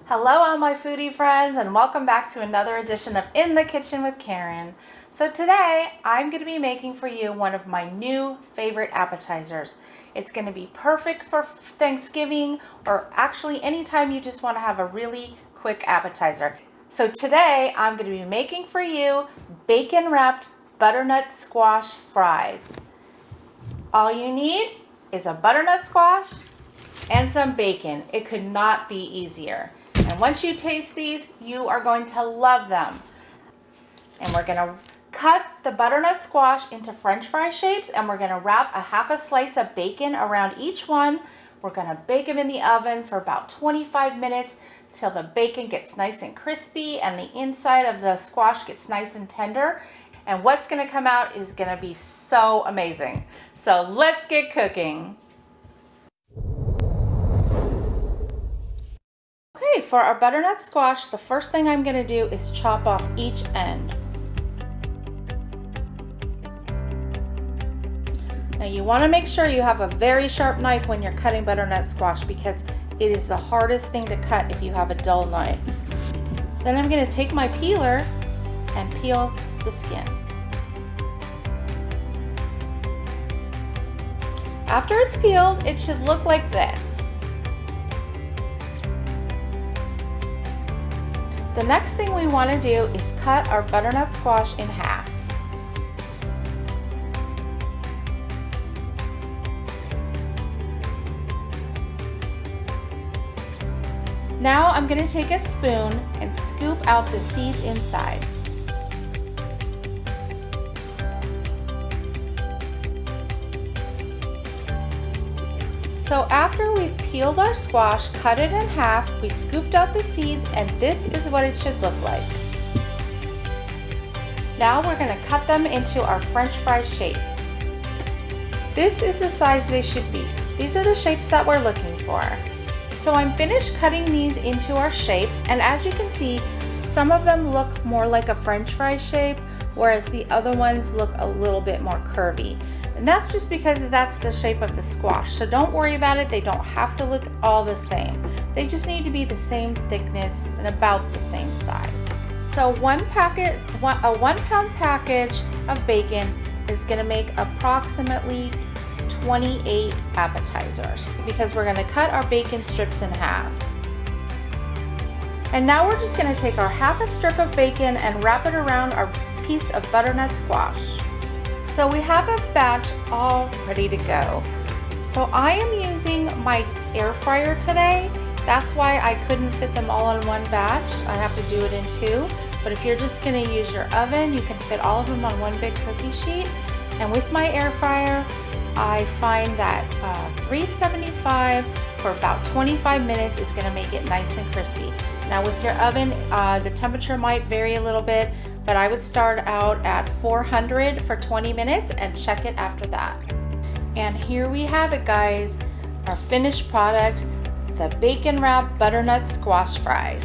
Hello all my foodie friends, and welcome back to another edition of In the Kitchen with Karen. So today I'm going to be making for you one of my new favorite appetizers. It's going to be perfect for Thanksgiving or actually anytime you just want to have a really quick appetizer. So today I'm going to be making for you bacon wrapped butternut squash fries. All you need is a butternut squash and some bacon. It could not be easier. And once you taste these, you are going to love them. And we're going to cut the butternut squash into French fry shapes, and we're going to wrap a half a slice of bacon around each one. We're going to bake them in the oven for about 25 minutes till the bacon gets nice and crispy and the inside of the squash gets nice and tender. And what's going to come out is going to be so amazing. So let's get cooking. Okay, for our butternut squash, the first thing I'm going to do is chop off each end. Now you want to make sure you have a very sharp knife when you're cutting butternut squash because it is the hardest thing to cut if you have a dull knife. Then I'm going to take my peeler and peel the skin. After it's peeled, it should look like this. The next thing we want to do is cut our butternut squash in half. Now I'm going to take a spoon and scoop out the seeds inside. So after we've peeled our squash, cut it in half, we scooped out the seeds, and this is what it should look like. Now we're going to cut them into our French fry shapes. This is the size they should be. These are the shapes that we're looking for. So I'm finished cutting these into our shapes, and as you can see, some of them look more like a French fry shape, whereas the other ones look a little bit more curvy. And that's just because that's the shape of the squash. So don't worry about it. They don't have to look all the same. They just need to be the same thickness and about the same size. So a 1 pound package of bacon is going to make approximately 28 appetizers because we're going to cut our bacon strips in half. And now we're just going to take our half a strip of bacon and wrap it around our piece of butternut squash. So we have a batch all ready to go. So I am using my air fryer today. That's why I couldn't fit them all in one batch. I have to do it in two. But if you're just going to use your oven, you can fit all of them on one big cookie sheet. And with my air fryer, I find that 375 for about 25 minutes is going to make it nice and crispy. Now with your oven, the temperature might vary a little bit, but I would start out at 400 for 20 minutes and check it after that. And here we have it, guys, our finished product, the bacon wrapped butternut squash fries.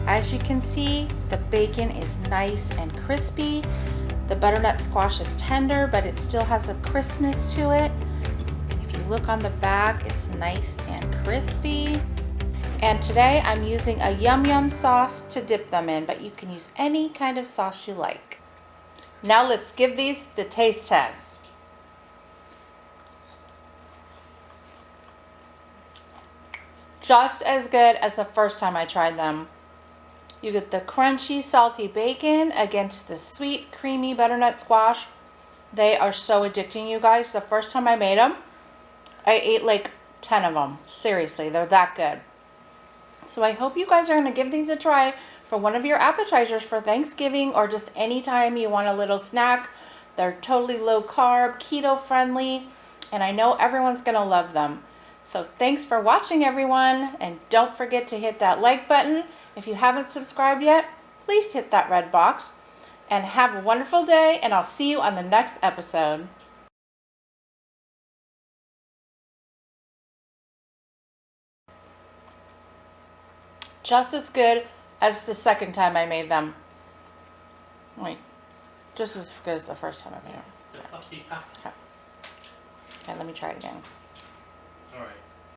As you can see, the bacon is nice and crispy. The butternut squash is tender, but it still has a crispness to it. And if you look on the back, it's nice and crispy. And today I'm using a yum yum sauce to dip them in, but you can use any kind of sauce you like. Now let's give these the taste test. Just as good as the first time I tried them. You get the crunchy, salty bacon against the sweet, creamy butternut squash. They are so addicting, you guys. The first time I made them, I ate like 10 of them. Seriously, they're that good. So I hope you guys are going to give these a try for one of your appetizers for Thanksgiving or just any time you want a little snack. They're totally low carb, keto friendly, and I know everyone's going to love them. So thanks for watching, everyone, and don't forget to hit that like button. If you haven't subscribed yet, please hit that red box. And have a wonderful day, and I'll see you on the next episode. Just as good as the second time I made them. Wait, just as good as the first time I made them. Okay, let me try it again. All right.